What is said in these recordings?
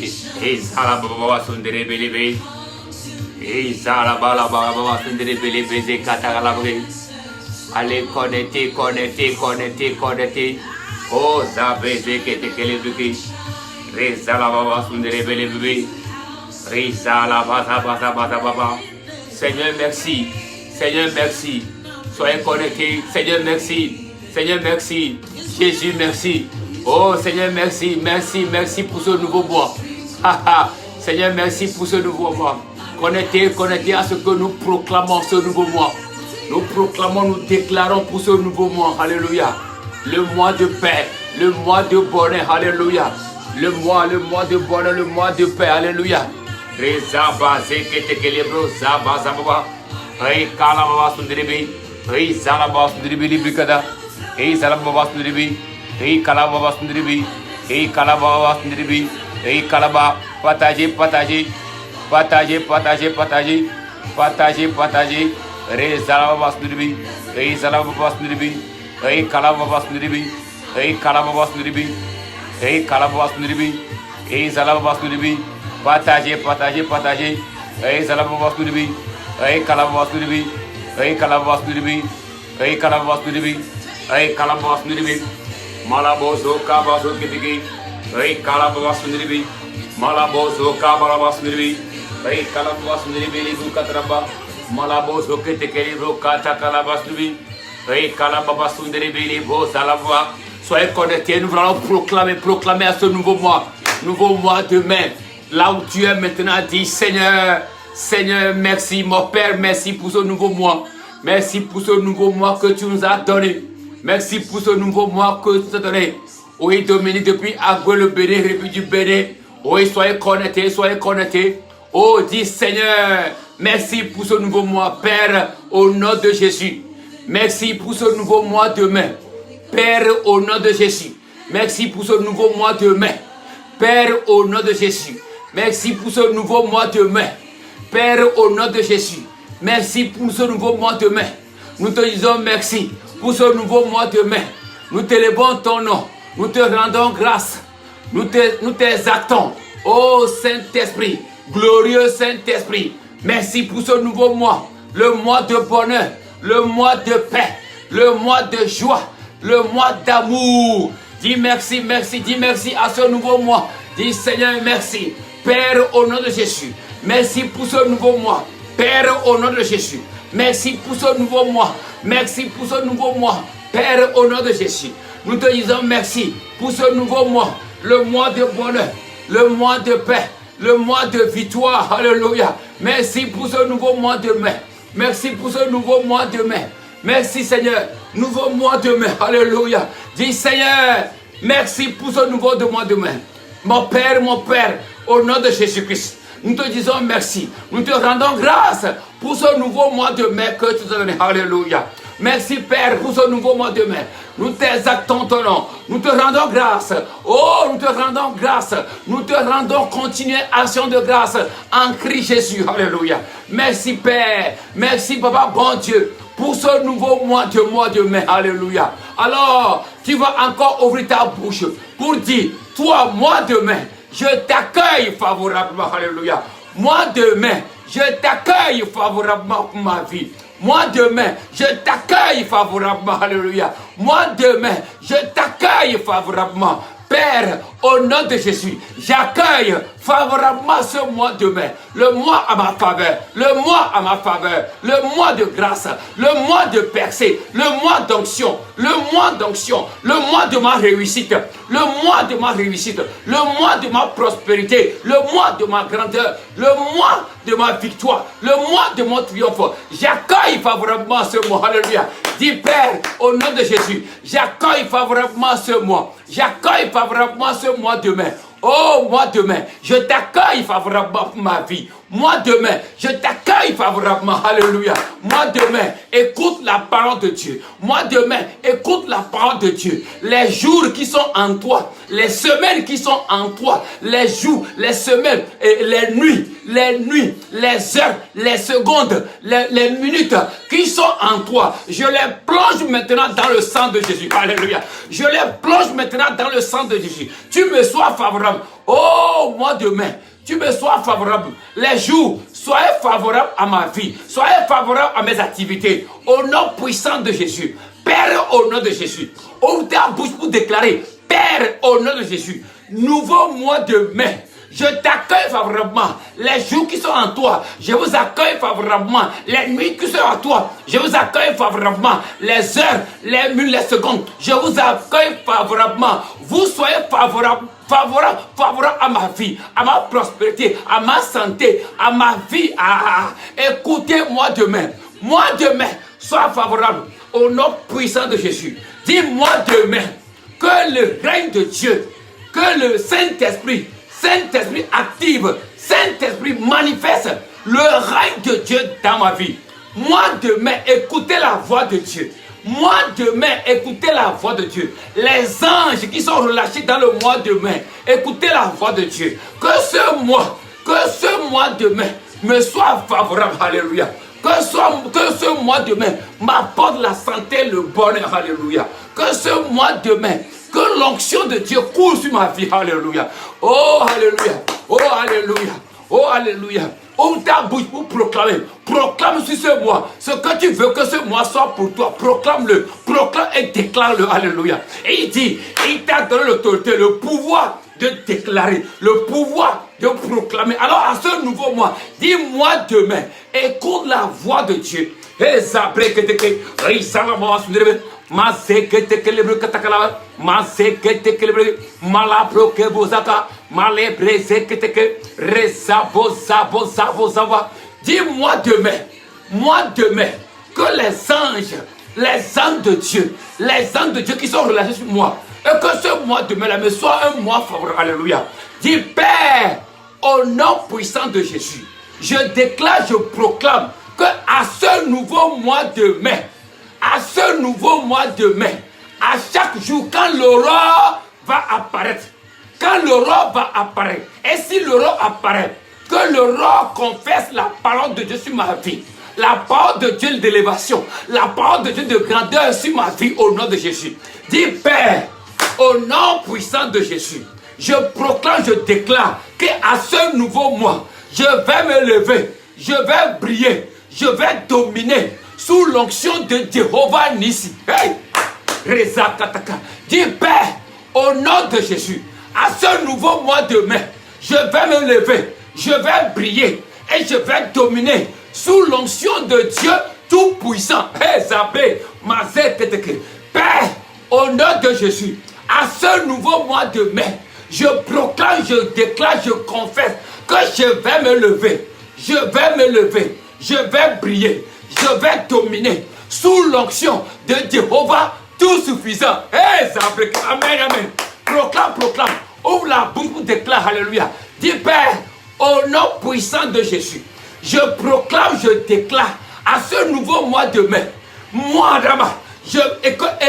Ezala baba sundere belebe. Ezala bala baba sundere belebe ze katagala bwe. Allez connecter, connecter, connecter, connecter. Oh zabeze kete kelebuki. Rezala baba sundere belebe. Rezala basa basa basa baba. Seigneur merci. Seigneur merci. Soyez connectés. Seigneur merci. Seigneur merci. Jésus merci. Oh Seigneur merci. Merci, merci pour ce nouveau mois. Seigneur merci pour ce nouveau mois. Connectez, connectez à ce que nous proclamons ce nouveau mois. Nous proclamons, nous déclarons pour ce nouveau mois. Alléluia. Le mois de paix, le mois de bonheur. Alléluia. Le mois de bonheur, le mois de paix. Alléluia. Rezaba zekete kelebro zaba zaba. Hey kalababa sundribi. Hey zalaba sundribi libikada. Hey zalaba sundribi. Hey kalababa sundribi. Hey kalababa sundribi. Hey kalaba partager partager partager partager partager partager partager. Rezalaba sundribi. Hey zalaba sundribi. Hey kalababa sundribi. Hey kalababa sundribi. Hey kalababa sundribi. Hey zalaba sundribi. Partagez, partagez, partagez. Hey, Salabas to the bee. Hey, Calabas to the bee. Hey, Calabas to the bee. Hey, Calabas to the bee. Hey, Calabas to the bee. Malabozo, Cabazo, Kitty. Hey, Calabas to the bee. Malabozo, Cabalabas to the bee. Hey, Calabas to the bee, Bucatraba. Malabozo, Kitty, Rocata, Calabas to the bee. Hey, Calabas to the bee, Bo Salava. Soyez connectés, nous allons proclamer à ce nouveau mois demain. Là où tu es maintenant, dis Seigneur, Seigneur, merci, mon Père, merci pour ce nouveau mois. Merci pour ce nouveau mois que tu nous as donné. Merci pour ce nouveau mois que tu nous as donné. Oui, Dominique, depuis Agoué le Bénin, République du Bénin. Oui, soyez connectés, soyez connectés. Oh, dis Seigneur, merci pour ce nouveau mois, Père, au nom de Jésus. Merci pour ce nouveau mois demain. Père, au nom de Jésus. Merci pour ce nouveau mois demain. Père, au nom de Jésus. Merci pour ce nouveau mois demain. Père, au nom de Jésus. Merci pour ce nouveau mois demain. Nous te disons merci pour ce nouveau mois demain. Nous t'élevons ton nom. Nous te rendons grâce. Nous t'exaltons. Oh Saint-Esprit, glorieux Saint-Esprit. Merci pour ce nouveau mois. Le mois de bonheur. Le mois de paix. Le mois de joie. Le mois d'amour. Dis merci, merci. Dis merci à ce nouveau mois. Dis Seigneur, merci. Père, au nom de Jésus, merci pour ce nouveau mois. Père, au nom de Jésus, merci pour ce nouveau mois. Merci pour ce nouveau mois. Père, au nom de Jésus, nous te disons merci pour ce nouveau mois. Le mois de bonheur, le mois de paix, le mois de victoire. Alléluia. Merci pour ce nouveau mois demain. Merci pour ce nouveau mois demain. Merci Seigneur. Nouveau mois demain. Alléluia. Dis Seigneur, merci pour ce nouveau mois demain. Mon Père, au nom de Jésus-Christ, nous te disons merci. Nous te rendons grâce pour ce nouveau mois de mai que tu as donné. Alléluia. Merci Père pour ce nouveau mois de mai. Nous t'exaltons ton nom. Nous te rendons grâce. Oh, nous te rendons grâce. Nous te rendons continuer action de grâce en Christ Jésus. Alléluia. Merci Père. Merci Papa, bon Dieu, pour ce nouveau mois de mai. Alléluia. Alors, tu vas encore ouvrir ta bouche pour dire, toi, mois de mai, je t'accueille favorablement. Alléluia. Moi demain, je t'accueille favorablement pour ma vie. Moi demain, je t'accueille favorablement. Alléluia. Moi demain, je t'accueille favorablement. Père, au nom de Jésus, j'accueille favorablement ce mois demain. Le mois à ma faveur, le mois à ma faveur, le mois de grâce, le mois de percée, le mois d'onction, le mois d'onction, le mois de ma réussite, le mois de ma réussite, le mois de ma prospérité, le mois de ma grandeur, le mois de ma victoire, le mois de mon triomphe. J'accueille favorablement ce mois. Alléluia. Dis Père, au nom de Jésus, j'accueille favorablement ce mois. J'accueille favorablement ce mois demain. Oh, moi demain, je t'accueille favorablement pour ma vie. Moi demain, je t'accueille favorablement. Alléluia. Moi demain, écoute la parole de Dieu. Moi demain, écoute la parole de Dieu. Les jours qui sont en toi, les semaines qui sont en toi, les jours, les semaines, et les nuits, les heures, les secondes, les minutes qui sont en toi, je les plonge maintenant dans le sang de Jésus. Alléluia. Je les plonge maintenant dans le sang de Jésus. Tu me sois favorable. Oh, moi demain, tu me sois favorable. Les jours, soyez favorable à ma vie. Soyez favorable à mes activités. Au nom puissant de Jésus. Père, au nom de Jésus. Ouvre ta bouche pour déclarer. Père, au nom de Jésus. Nouveau mois de mai. Je t'accueille favorablement. Les jours qui sont en toi, je vous accueille favorablement. Les nuits qui sont en toi, je vous accueille favorablement. Les heures, les minutes, les secondes, je vous accueille favorablement. Vous soyez favorable à ma vie, à ma prospérité, à ma santé, à ma vie. Écoutez-moi demain. Moi demain, sois favorable au nom puissant de Jésus. Dis-moi demain que le règne de Dieu, que le Saint-Esprit active, Saint-Esprit manifeste le règne de Dieu dans ma vie. Moi demain, écoutez la voix de Dieu. Moi demain, écoutez la voix de Dieu. Les anges qui sont relâchés dans le mois demain, écoutez la voix de Dieu. Que ce mois demain me soit favorable. Alléluia. Que ce mois demain m'apporte la santé, le bonheur. Alléluia. Que ce mois demain, que l'onction de Dieu coule sur ma vie. Alléluia. Oh, alléluia. Oh, alléluia. Oh, alléluia. Ouvre ta bouche pour proclamer. Proclame sur ce mois ce que tu veux que ce mois soit pour toi. Proclame-le. Proclame et déclare-le. Alléluia. Et il dit, il t'a donné l'autorité, le pouvoir de déclarer, le pouvoir de proclamer. Alors à ce nouveau mois, dis-moi demain, écoute la voix de Dieu. Et ça dis-moi demain, moi demain, que les anges de Dieu qui sont relâchés sur moi, et que ce mois demain là me soit un mois favorable. Alléluia. Dis Père, au nom puissant de Jésus, je déclare, je proclame que à ce nouveau mois de mai, à chaque jour, quand l'aurore va apparaître, et si l'aurore apparaît, que l'aurore confesse la parole de Dieu sur ma vie, la parole de Dieu d'élévation, la parole de Dieu de grandeur sur ma vie au nom de Jésus. Dis Père, au nom puissant de Jésus, je proclame, je déclare qu'à ce nouveau mois, je vais me lever, je vais briller, je vais dominer sous l'onction de Jéhovah Nissi. Hey! Reza Kataka. Dis Père, au nom de Jésus, à ce nouveau mois de mai, je vais me lever, je vais briller et je vais dominer sous l'onction de Dieu Tout-Puissant. Hey, Zabé, Mazé, Père, au nom de Jésus, à ce nouveau mois de mai, je proclame, je déclare, je confesse que je vais me lever, je vais briller, je vais dominer sous l'onction de Jéhovah Tout-Suffisant. Hey, amen, amen. Proclame. Ouvre la bouche pour déclarer, alléluia. Dis Père, au nom puissant de Jésus, je proclame, je déclare à ce nouveau mois de mai, moi, Rama,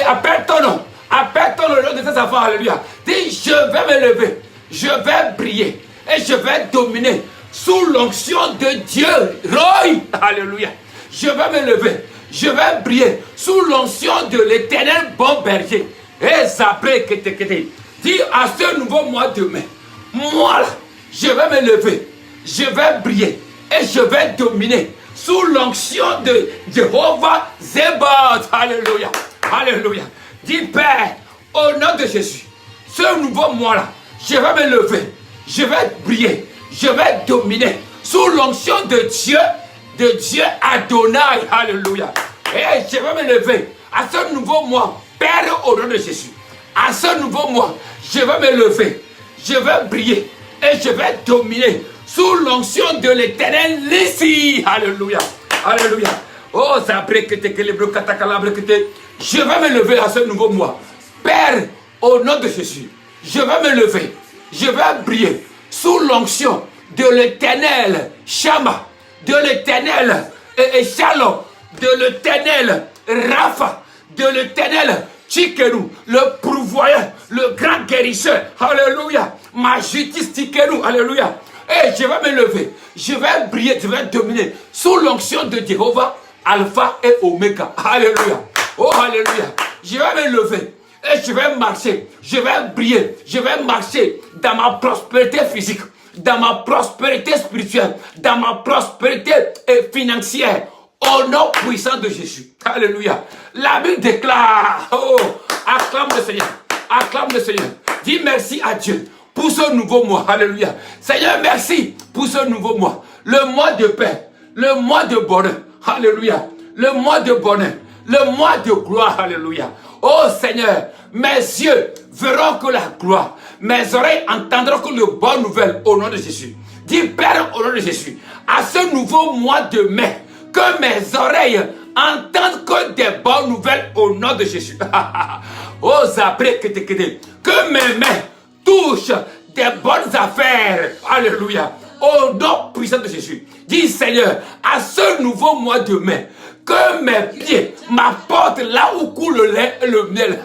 appelle ton nom de tes enfants, alléluia. Dis, je vais me lever, je vais briller et je vais dominer sous l'onction de Dieu. Roy, alléluia. Je vais me lever, je vais briller sous l'onction de l'Éternel bon berger. Et ça brille que dis à ce nouveau mois de mai, moi là, je vais me lever, je vais briller et je vais dominer sous l'onction de Jéhovah Zébaoth. Alléluia. Alléluia. Dis Père, au nom de Jésus, ce nouveau mois là, je vais me lever, je vais briller, je vais dominer sous l'onction de Dieu Adonai. Alléluia. Et je vais me lever à ce nouveau mois, Père, au nom de Jésus. À ce nouveau mois, je vais me lever, je vais briller et je vais dominer sous l'onction de l'Éternel Nissi. Alléluia. Alléluia. Oh, je vais me lever à ce nouveau mois. Père, au nom de Jésus, je vais me lever, je vais briller sous l'onction de l'Éternel, Shama, de l'Éternel, Shalom, de l'Éternel, Rapha, de l'Éternel, Tchikenu, le pourvoyeur, le grand guérisseur, alléluia, ma justice Tchikenu, alléluia. Et je vais me lever, je vais briller, je vais dominer sous l'onction de Jéhovah, Alpha et Oméga, alléluia, oh alléluia, je vais me lever. Et je vais marcher, je vais briller, je vais marcher dans ma prospérité physique, dans ma prospérité spirituelle, dans ma prospérité financière, au nom puissant de Jésus. Alléluia. La Bible déclare, oh, acclame le Seigneur, acclame le Seigneur. Dis merci à Dieu pour ce nouveau mois. Alléluia. Seigneur, merci pour ce nouveau mois. Le mois de paix, le mois de bonheur. Alléluia. Le mois de bonheur, le mois de gloire. Alléluia. Oh Seigneur, mes yeux verront que la gloire, mes oreilles entendront que de bonnes nouvelles au nom de Jésus. Dis Père au nom de Jésus, à ce nouveau mois de mai, que mes oreilles entendent que des bonnes nouvelles au nom de Jésus. Oh Zabré, que mes mains touchent des bonnes affaires. Alléluia. Au nom puissant de Jésus. Dis Seigneur, à ce nouveau mois de mai, que mes pieds m'apportent là où coule le lait et le miel.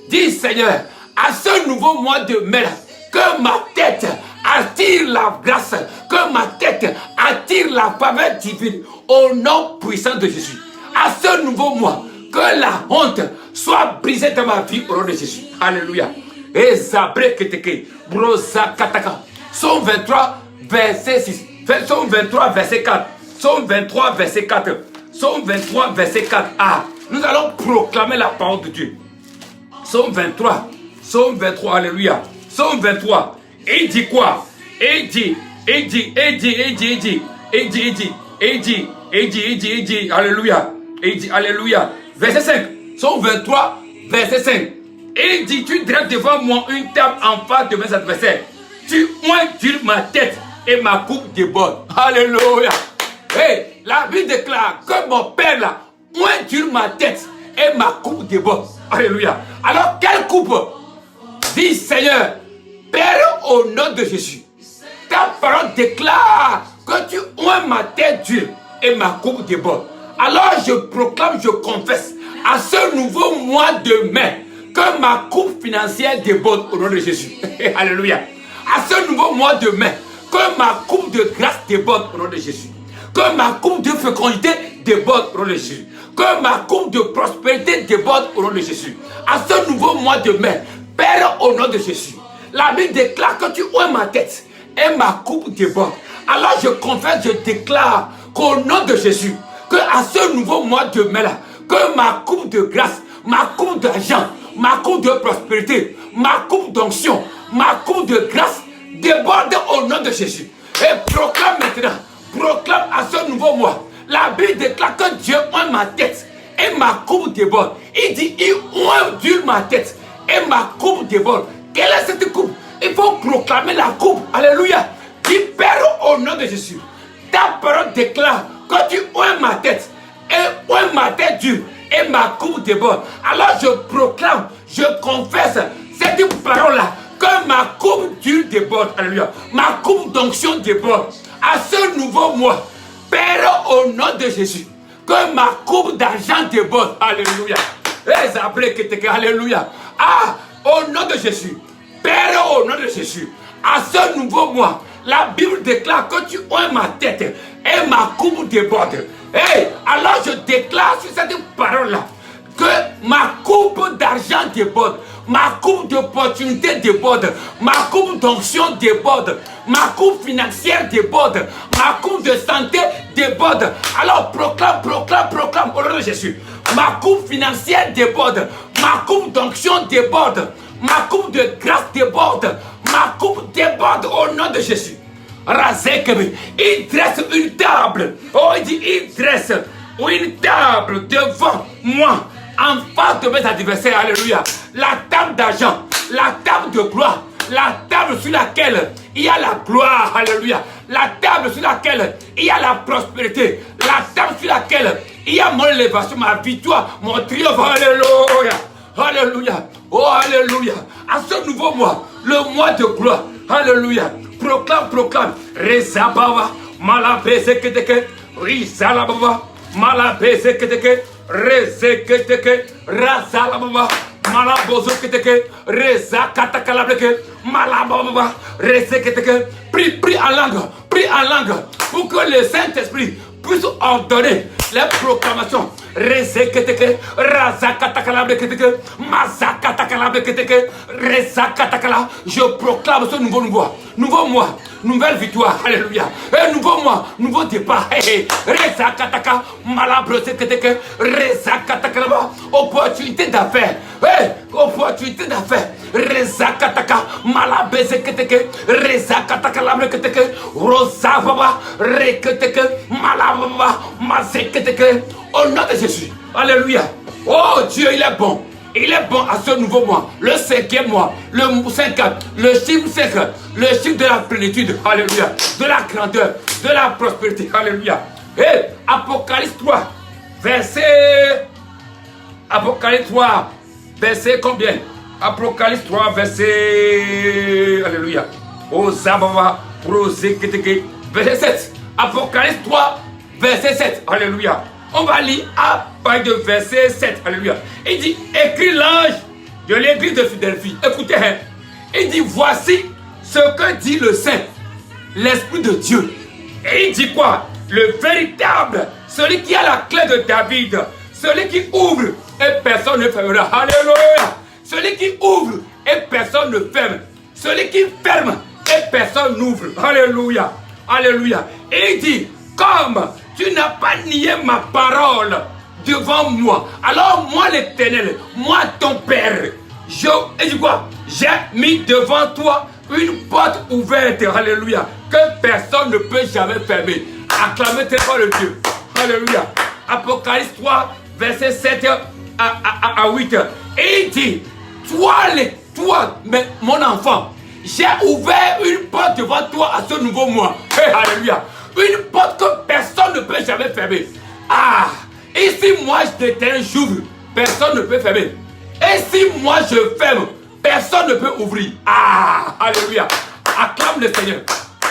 Dis Seigneur, à ce nouveau mois de mai, que ma tête attire la grâce, que ma tête attire la faveur divine au nom puissant de Jésus. À ce nouveau mois, que la honte soit brisée dans ma vie au nom de Jésus. Alléluia. Et Zabré Keteke, Brosa Kataka. Psaume 23, verset 6. Psaume 23, verset 4. Psaume 23, verset 4. Psaume 23, verset 4. Ah, nous allons proclamer la parole de Dieu. Psaume 23. Psaume 23, alléluia. Psaume 23. Et il dit quoi? Et il dit, alléluia. Et il dit, alléluia. Verset 5. Psaume 23, verset 5. Et il dit, tu dresses devant moi une table en face de mes adversaires. Tu ointures ma tête et ma coupe déborde. Alléluia. Hey, la Bible déclare que mon Père là ointure ma tête et ma coupe déborde. Alléluia. Alors, quelle coupe? Dis Seigneur, Père, au nom de Jésus, ta parole déclare que tu oins ma tête d'huile et ma coupe déborde. Alors, je proclame, je confesse à ce nouveau mois de mai que ma coupe financière déborde au nom de Jésus. Alléluia. À ce nouveau mois de mai, que ma coupe de grâce déborde au nom de Jésus. Que ma coupe de fécondité déborde au nom de Jésus. Que ma coupe de prospérité déborde au nom de Jésus. À ce nouveau mois de mai, Père, au nom de Jésus, la Bible déclare que tu oins ma tête et ma coupe déborde. Alors je confesse, je déclare qu'au nom de Jésus, que à ce nouveau mois de mai là, que ma coupe de grâce, ma coupe d'argent, ma coupe de prospérité, ma coupe d'onction, ma coupe de grâce déborde au nom de Jésus. Et proclame maintenant, proclame à ce nouveau mois. La Bible déclare que Dieu oint ma tête et ma coupe déborde. Il dit, il oint ma tête et ma coupe déborde. Quelle est cette coupe? Il faut proclamer la coupe. Alléluia. Dis Père au nom de Jésus. Ta parole déclare que tu oins ma tête et oins ma tête dure et ma coupe déborde. Alors je proclame, je confesse cette parole-là, que ma coupe dure déborde. Alléluia. Ma coupe d'onction déborde. À ce nouveau mois, Père, au nom de Jésus, que ma coupe d'argent déborde. Alléluia. Alléluia. Ah, au nom de Jésus, Père, au nom de Jésus, à ce nouveau mois, la Bible déclare que tu oins ma tête et ma coupe déborde. Hey, alors je déclare sur cette parole-là que ma coupe d'argent déborde, ma coupe d'opportunité déborde, ma coupe d'onction déborde, ma coupe financière déborde, ma coupe de santé déborde. Alors proclame, proclame, proclame au nom de Jésus. Ma coupe financière déborde, ma coupe d'onction déborde, ma coupe de grâce déborde, ma coupe déborde au nom de Jésus. Razekebe, il dresse une table. Oh, il dit, il dresse une table devant moi, en face de mes adversaires. Alléluia. La table d'argent, la table de gloire, la table sur laquelle il y a la gloire. Alléluia. La table sur laquelle il y a la prospérité, la table sur laquelle il y a mon élévation, ma victoire, mon triomphe. Alléluia. Alléluia. Oh, alléluia. À ce nouveau mois, le mois de gloire, Alléluia. Proclame, proclame. Rezababa. Malabezeketeke. Rizalababa. Malabezeketeke. Rezeketeke. Razalababa. Malabozoketeke. Rezakatakalabeke. Malababa. Rezeketeke. Prie en langue. Prie en langue. Pour que le Saint-Esprit puisse ordonner les proclamations. Rezeketeke, razakatakalabeketeke, mazakatakalabeketeke, rezakatakala. Je proclame ce nouveau mois, nouvelle victoire. Alléluia. Un nouveau mois, nouveau départ. Rezakataka, malabroseketeke, rezakatakalaba. Opportunité d'affaires. Opportunité d'affaires. Rezakataka, malabezeketeke, rezakatakalabeketeke, rozababa, reketeke, malababa, mazeketeke. Au nom de Jésus. Alléluia. Oh Dieu, il est bon. Il est bon à ce nouveau mois. Le 5e mois. Le 5, le chiffre 5. Le chiffre de la plénitude. Alléluia. De la grandeur. De la prospérité. Alléluia. Et Apocalypse 3. Verset. Apocalypse 3. Verset combien? Apocalypse 3. Verset. Alléluia. Oh Zababa. Verset 7. Apocalypse 3. Verset 7. Alléluia. On va lire à partir de verset 7. Alléluia. Il dit, écrit l'ange de l'église de Philadelphie. Écoutez, hein. Il dit, voici ce que dit le Saint, l'Esprit de Dieu. Et il dit quoi? Le véritable, celui qui a la clé de David, celui qui ouvre et personne ne fermera. Alléluia. Celui qui ouvre et personne ne ferme. Celui qui ferme et personne n'ouvre. Alléluia. Alléluia. Et il dit, comme tu n'as pas nié ma parole devant moi, alors moi l'Éternel, moi ton Père, et dis quoi? J'ai mis devant toi une porte ouverte, alléluia, que personne ne peut jamais fermer. Acclamez très fort le Dieu. Alléluia. Apocalypse 3, verset 7 à 8. Et il dit, toi, mon enfant, j'ai ouvert une porte devant toi à ce nouveau mois. Hey, alléluia. Une porte que personne ne peut jamais fermer. Ah, et si moi je t'éteins, j'ouvre, personne ne peut fermer. Et si moi je ferme, personne ne peut ouvrir. Ah, alléluia. Acclame le Seigneur.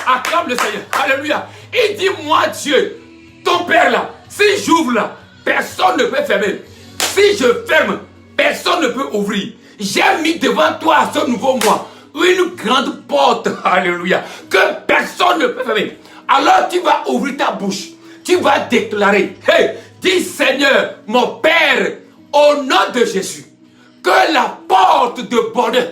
Acclame le Seigneur. Alléluia. Il dit, moi Dieu, ton Père là, si j'ouvre là, personne ne peut fermer. Si je ferme, personne ne peut ouvrir. J'ai mis devant toi à ce nouveau mois une grande porte, alléluia, que personne ne peut fermer. Alors tu vas ouvrir ta bouche, tu vas déclarer, hey, dis Seigneur, mon Père, au nom de Jésus, que la porte de bonheur,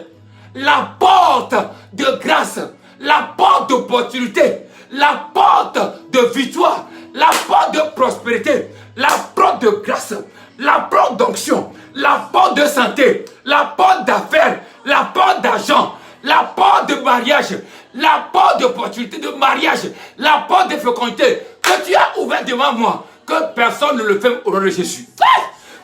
la porte de grâce, la porte d'opportunité, la porte de victoire, la porte de prospérité, la porte de grâce, la porte d'onction, la porte de santé, la porte d'affaires, la porte d'argent, la porte de mariage, la porte d'opportunité de mariage, la porte de fécondité que tu as ouverte devant moi, que personne ne le ferme au nom de Jésus.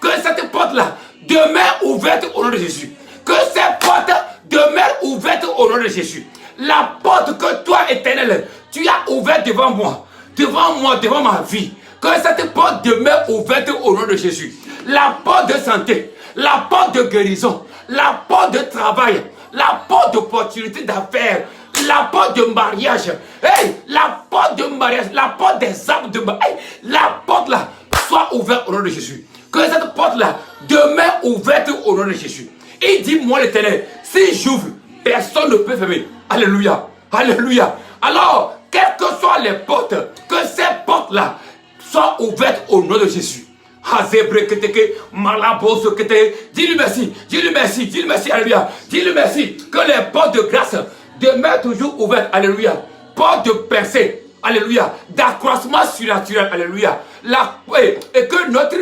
Que cette porte-là demeure ouverte au nom de Jésus. Que cette porte demeure ouverte au nom de Jésus. La porte que toi, Éternel, tu as ouverte devant moi, devant ma vie. Que cette porte demeure ouverte au nom de Jésus. La porte de santé, la porte de guérison, la porte de travail, la porte d'opportunité d'affaires, la porte de mariage, hey, la porte de mariage, la porte des arbres de mariage, hey, la porte là soit ouverte au nom de Jésus. Que cette porte là demeure ouverte au nom de Jésus. Et dis-moi l'Éternel, si j'ouvre, personne ne peut fermer. Alléluia, alléluia. Alors, quelles que soient les portes, que ces portes là soient ouvertes au nom de Jésus. Dis-lui merci, dis-lui merci, dis-lui merci, alléluia. Dis-lui merci que les portes de grâce demeurent toujours ouvertes, alléluia. Portes de percée, alléluia. D'accroissement surnaturel, alléluia. Et que notre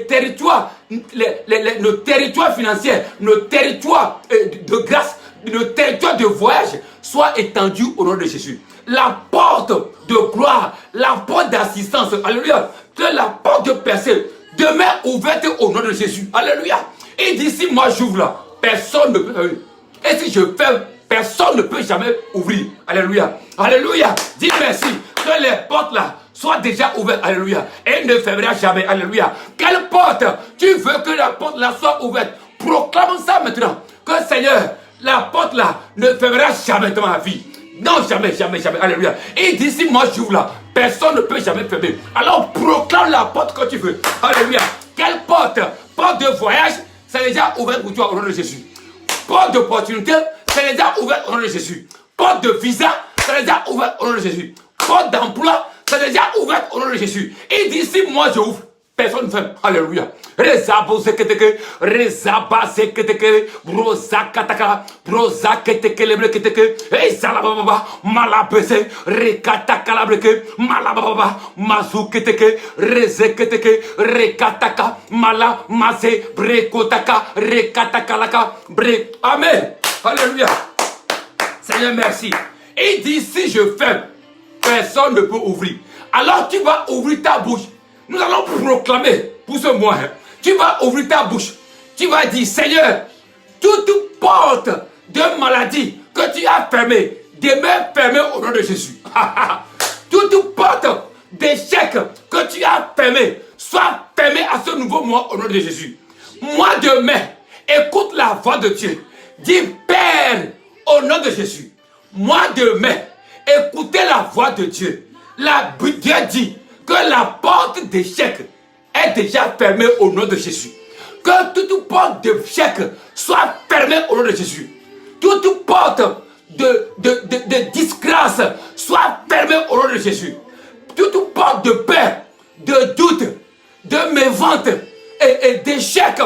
territoire, nos territoires financiers, nos territoires de grâce, nos territoires de voyage soient étendus au nom de Jésus. La porte de gloire, la porte d'assistance, alléluia. Que la porte de percée demeure ouverte au nom de Jésus. Alléluia. Et d'ici, moi j'ouvre là. Personne ne peut fermer. Et si je ferme, personne ne peut jamais ouvrir. Alléluia. Alléluia. Dis merci. Que les portes là soient déjà ouvertes. Alléluia. Et ne fermera jamais. Alléluia. Quelle porte tu veux que la porte là soit ouverte? Proclame ça maintenant. Que Seigneur, la porte là ne fermera jamais dans ma vie. Non, jamais, jamais, jamais. Alléluia. Et il dit, si moi j'ouvre là, personne ne peut jamais fermer. Alors proclame la porte que tu veux. Alléluia. Quelle porte? Porte de voyage, c'est déjà ouvert pour toi au nom de Jésus. Porte d'opportunité, c'est déjà ouvert au nom de Jésus. Porte de visa, c'est déjà ouvert au nom de Jésus. Porte d'emploi, c'est déjà ouvert au nom de Jésus. Et il dit, si moi je ouvre, personne ne ferme. Alléluia. Rezabo seketeke, rezaba seketeke, broza kataka, broza keteke leble keteke, et salababa, malabese, rekataka lableke, malababa, mazu keteke, reze keteke, rekataka, mala, mase, brekotaka, rekataka laka, bre. Amen. Alléluia. Seigneur, merci. Et il dit, si je ferme, personne ne peut ouvrir. Alors tu vas ouvrir ta bouche. Nous allons proclamer pour ce mois. Tu vas ouvrir ta bouche. Tu vas dire, Seigneur, toute porte de maladie que tu as fermée, demeure fermée au nom de Jésus. Toute porte d'échec que tu as fermée, soit fermée à ce nouveau mois au nom de Jésus. Moi demain, écoute la voix de Dieu. Dis, Père, au nom de Jésus. Moi demain, écoutez la voix de Dieu. Dieu dit que la porte d'échec est déjà fermée au nom de Jésus. Que toute porte d'échec soit fermée au nom de Jésus. Toute porte de disgrâce soit fermée au nom de Jésus. Toute porte de peur, de doute, de mévente et d'échec,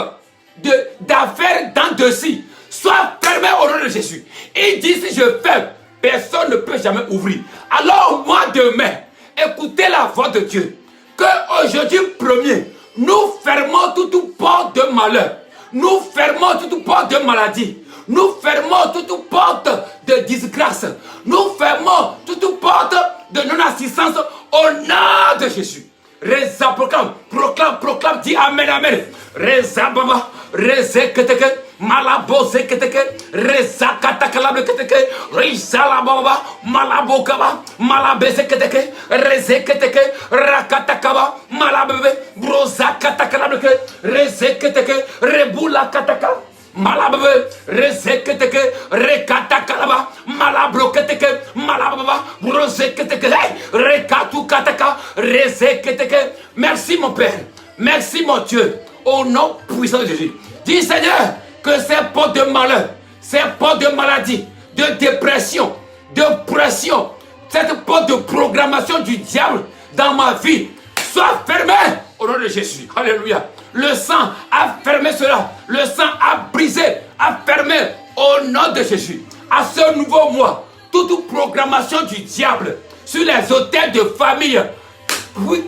d'affaires dans dessus soit fermée au nom de Jésus. Il dit, si je ferme, personne ne peut jamais ouvrir. Alors moi demain, écoutez la voix de Dieu. Que aujourd'hui premier, nous fermons toute porte de malheur. Nous fermons toute porte de maladie. Nous fermons toute porte de disgrâce. Nous fermons toute porte de non-assistance au nom de Jésus. Reza, proclame, dis Amen, Amen. Reza, baba, reza, keteke, malabose, keteke, reza, katakalabre, keteke, reza, la baba, malabokaba, malabese, keteke, reza, keteke, rakatakaba, malabebe, broza, katakalabre, reza, keteke, rebula, kataka. Malabebe, rezeketeke, rekatakalaba, malabroketeke, malababa, brozeketeke, rekatu-kataka, rezeketeke. Merci mon Père, merci mon Dieu, au nom puissant de Jésus. Dis Seigneur, que ces portes de malheur, ces portes de maladie, de dépression, de pression, cette porte de programmation du diable dans ma vie, soit fermée au nom de Jésus. Alléluia. Le sang a fermé cela. Le sang a brisé, a fermé au nom de Jésus. À ce nouveau mois, toute programmation du diable sur les hôtels de famille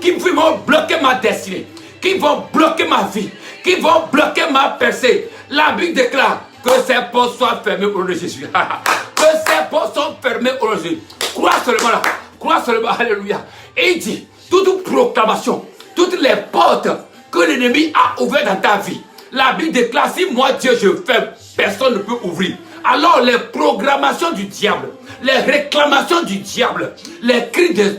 qui vont bloquer ma destinée, qui vont bloquer ma vie, qui vont bloquer ma percée. La Bible déclare que ces portes soient fermées au nom de Jésus. Que ces portes sont fermées au nom de Jésus. Crois seulement là. Crois seulement. Alléluia. Et il dit, toute proclamation, toutes les portes que l'ennemi a ouvertes dans ta vie. La Bible déclare, si moi Dieu je ferme, personne ne peut ouvrir. Alors les programmations du diable, les réclamations du diable, les cris des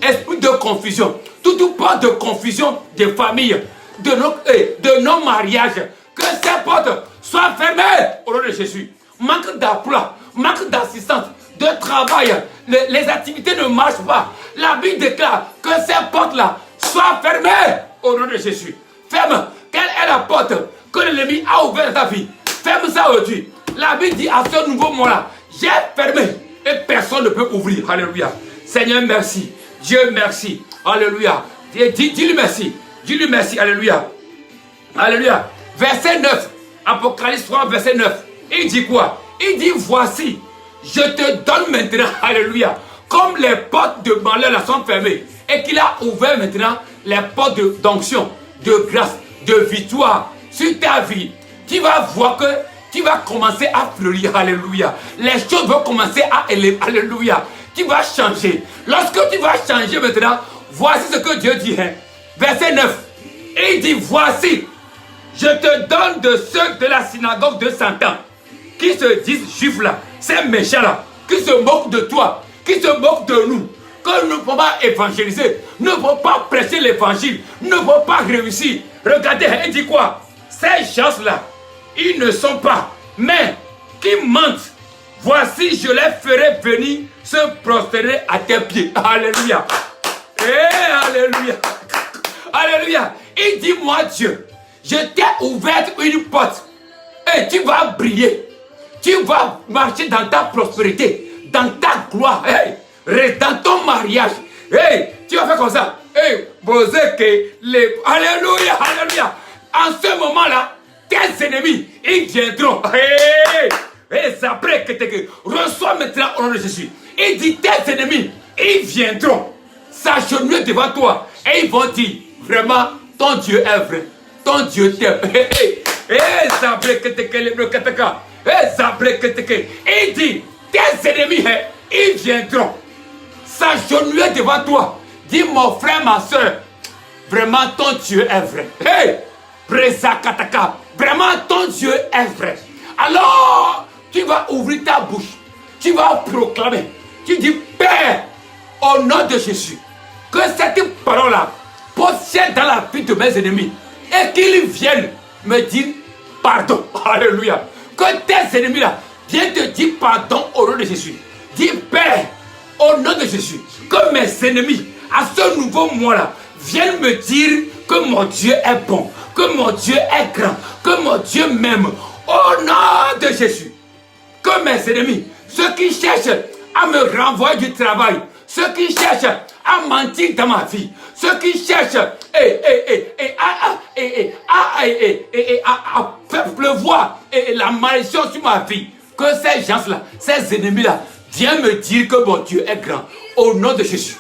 esprits de confusion, toute porte de confusion des familles, de nos mariages, que ces portes soient fermées au nom de Jésus. Manque d'emploi, manque d'assistance, de travail, les activités ne marchent pas. La Bible déclare que ces portes-là soient fermées au nom de Jésus. Ferme. Quelle est la porte que l'ennemi a ouverte dans ta vie? Ferme ça aujourd'hui. La Bible dit à ce nouveau moment-là, j'ai fermé et personne ne peut ouvrir. Alléluia. Seigneur, merci. Dieu, merci. Alléluia. Dis-lui merci. Dis-lui merci. Alléluia. Alléluia. Verset 9. Apocalypse 3, verset 9. Il dit quoi? Il dit, voici, je te donne maintenant, alléluia, comme les portes de malheur là sont fermées et qu'il a ouvert maintenant les portes d'onction, de grâce, de victoire sur ta vie. Tu vas voir que tu vas commencer à fleurir, alléluia. Les choses vont commencer à élever, alléluia. Tu vas changer. Lorsque tu vas changer maintenant, voici ce que Dieu dit. Verset 9. Il dit, voici, je te donne de ceux de la synagogue de Satan qui se disent juifs là, ces méchants là, qui se moquent de toi, qui se moquent de nous, que nous ne pouvons pas évangéliser, ne pouvons pas prêcher l'évangile, ne pouvons pas réussir. Regardez, il dit quoi? Ces gens là, ils ne sont pas, mais qui mentent, voici je les ferai venir se prosterner à tes pieds. Alléluia. Alléluia. Alléluia. Il dit, moi Dieu, je t'ai ouvert une porte et tu vas briller. Tu vas marcher dans ta prospérité, dans ta gloire, dans ton mariage. Tu vas faire comme ça. Alléluia, alléluia. En ce moment-là, tes ennemis, ils viendront. Reçois maintenant au nom de Jésus. Il dit, tes ennemis, ils viendront s'agenouiller devant toi. Et ils vont dire, vraiment, ton Dieu est vrai. Ton Dieu t'aime. Il dit, tes ennemis, ils viendront s'agenouiller devant toi. Dis, mon frère, ma soeur, vraiment ton Dieu est vrai. Vraiment ton Dieu est vrai. Alors, tu vas ouvrir ta bouche. Tu vas proclamer. Tu dis, Père, au nom de Jésus, que cette parole-là possède dans la vie de mes ennemis et qu'ils viennent me dire pardon. Alléluia. Que tes ennemis-là viennent te dire pardon au nom de Jésus. Dis, Père, au nom de Jésus, que mes ennemis, à ce nouveau mois-là, viennent me dire que mon Dieu est bon, que mon Dieu est grand, que mon Dieu m'aime. Au nom de Jésus, que mes ennemis, ceux qui cherchent à me renvoyer du travail, ceux qui cherchent à mentir dans ma vie, ceux qui cherchent à faire pleuvoir la malédiction sur ma vie, que ces gens-là, ces ennemis-là, viennent me dire que mon Dieu est grand. Au nom de Jésus.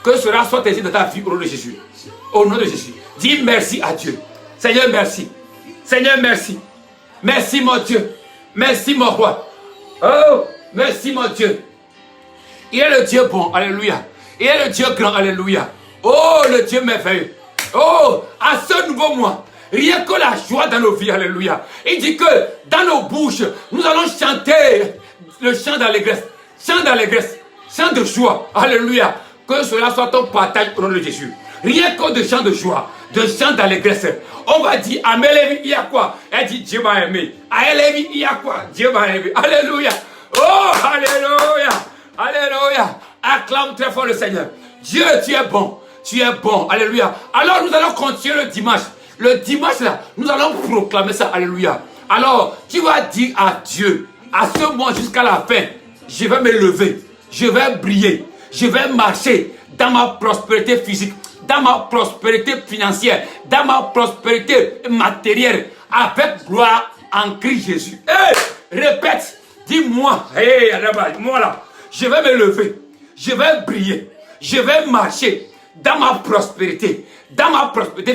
Que cela soit ainsi dans ta vie au nom de Jésus. Au nom de Jésus. Dis merci à Dieu. Seigneur, merci. Seigneur, merci. Merci mon Dieu. Merci mon roi. Oh, merci mon Dieu. Il est le Dieu bon. Alléluia. Il est le Dieu grand. Alléluia. Oh, le Dieu merveilleux. Oh, à ce nouveau mois, rien que la joie dans nos vies. Alléluia. Il dit que dans nos bouches, nous allons chanter le chant d'allégresse. Chant d'allégresse. Chant de joie. Alléluia. Que cela soit ton partage au nom de Jésus. Rien que de chant de joie, de chant d'allégresse. On va dire, Amélévi, il y a quoi? Elle dit, Dieu m'a aimé. Amélévi, il y a quoi? Dieu m'a aimé. Alléluia. Oh, alléluia. Alléluia. Acclame très fort le Seigneur. Dieu, tu es bon. Tu es bon. Alléluia. Alors, nous allons continuer le dimanche. Le dimanche, là, nous allons proclamer ça. Alléluia. Alors, tu vas dire à Dieu, à ce mois jusqu'à la fin, je vais me lever. Je vais briller. Je vais marcher dans ma prospérité physique, dans ma prospérité financière, dans ma prospérité matérielle, avec gloire en Christ Jésus. Répète, dis-moi, moi là, je vais me lever, je vais briller, je vais marcher dans ma prospérité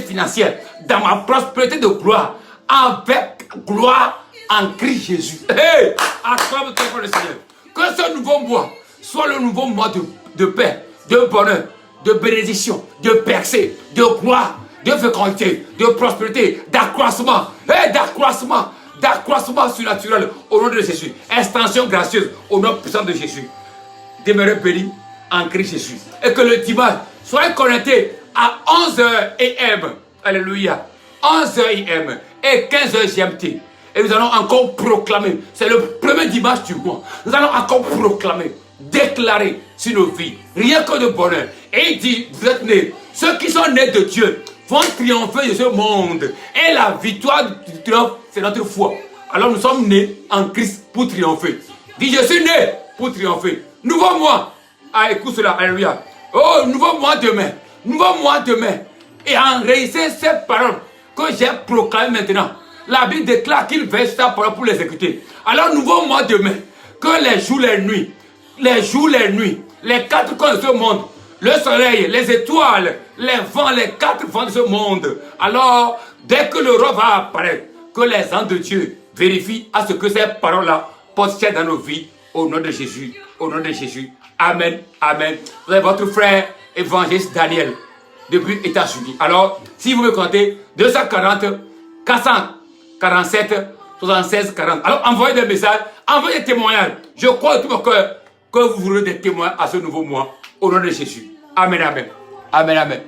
financière, dans ma prospérité de gloire, avec gloire en Christ Jésus. Acclame-toi pour le Seigneur. Que ce nouveau mois soit le nouveau mois de paix, de bonheur, de bénédiction, de percée, de gloire, de fécondité, de prospérité, d'accroissement, d'accroissement surnaturel au nom de Jésus. Extension gracieuse au nom puissant de Jésus. Demeurez bénis en Christ Jésus. Et que le dimanche soit connecté à 11h AM. Alléluia. 11h AM et 15h GMT. Et nous allons encore proclamer. C'est le premier dimanche du mois. Nous allons encore proclamer, déclarer sur nos vies. Rien que de bonheur. Et il dit, vous êtes nés. Ceux qui sont nés de Dieu vont triompher de ce monde. Et la victoire du triomphe, c'est notre foi. Alors nous sommes nés en Christ pour triompher. Dis, je suis né pour triompher. Nouveau mois. Ah, écoute cela. Alléluia. Oh, nouveau mois demain. Nouveau mois demain. Et en réussissant ces paroles que j'ai proclamées maintenant, la Bible déclare qu'il veille sa parole pour l'exécuter. Alors, nouveau mois demain, que les jours, les nuits, les quatre coins de ce monde, le soleil, les étoiles, les vents, les quatre vents de ce monde. Alors, dès que le roi va apparaître, que les anges de Dieu vérifient à ce que ces paroles-là possèdent dans nos vies. Au nom de Jésus, au nom de Jésus. Amen, amen. Vous avez votre frère évangéliste Daniel, depuis États-Unis. Alors, si vous me comptez, 240, 447, 76, 40. Alors, envoyez des messages, envoyez des témoignages. Je crois de tout mon cœur que vous voulez des témoins à ce nouveau mois. Au nom de Jésus. Amen, amen. Amen, amen.